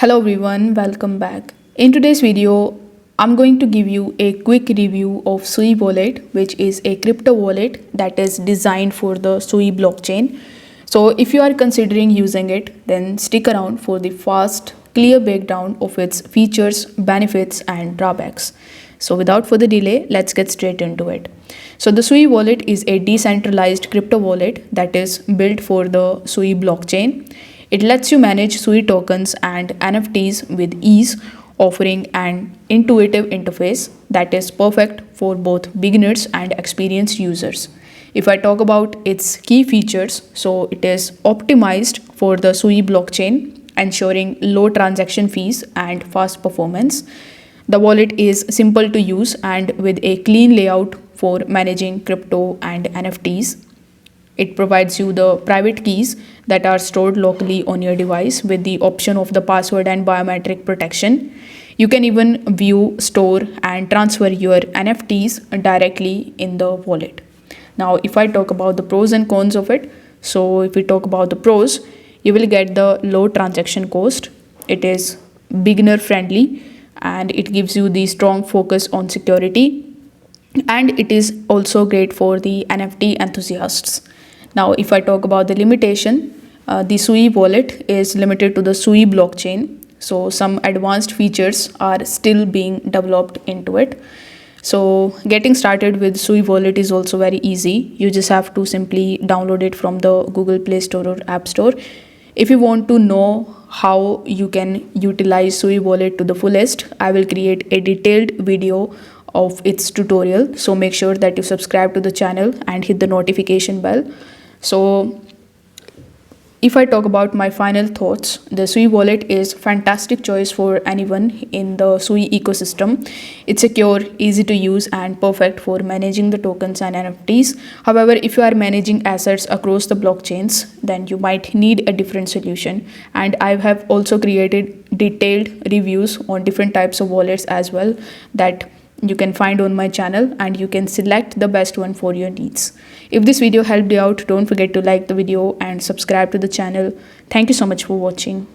Hello everyone, welcome back. In today's video, I'm going to give you a quick review of Sui Wallet, which is a crypto wallet that is designed for the Sui blockchain. So if you are considering using it, then stick around for the fast, clear breakdown of its features, benefits and drawbacks. So without further delay, let's get straight into it. So the Sui Wallet is a decentralized crypto wallet that is built for the Sui blockchain. It lets you manage Sui tokens and NFTs with ease, offering an intuitive interface that is perfect for both beginners and experienced users. If I talk about its key features, so it is optimized for the Sui blockchain, ensuring low transaction fees and fast performance. The wallet is simple to use and with a clean layout for managing crypto and NFTs. It provides you the private keys that are stored locally on your device with the option of the password and biometric protection. You can even view, store, and transfer your NFTs directly in the wallet. Now, if I talk about the pros and cons of it, so if we talk about the pros, you will get the low transaction cost. It is beginner friendly and it gives you the strong focus on security, and it is also great for the NFT enthusiasts. Now, if I talk about the limitation, the Sui wallet is limited to the Sui blockchain. So some advanced features are still being developed into it. So getting started with Sui wallet is also very easy. You just have to simply download it from the Google Play Store or App Store. If you want to know how you can utilize Sui wallet to the fullest, I will create a detailed video of its tutorial. So make sure that you subscribe to the channel and hit the notification bell. So if I talk about my final thoughts, the Sui wallet is fantastic choice for anyone in the Sui ecosystem. It's secure, easy to use and perfect for managing the tokens and NFTs. However, if you are managing assets across the blockchains, then you might need a different solution. And I have also created detailed reviews on different types of wallets as well that you can find on my channel, and you can select the best one for your needs. If this video helped you out, don't forget to like the video and subscribe to the channel. Thank you so much for watching.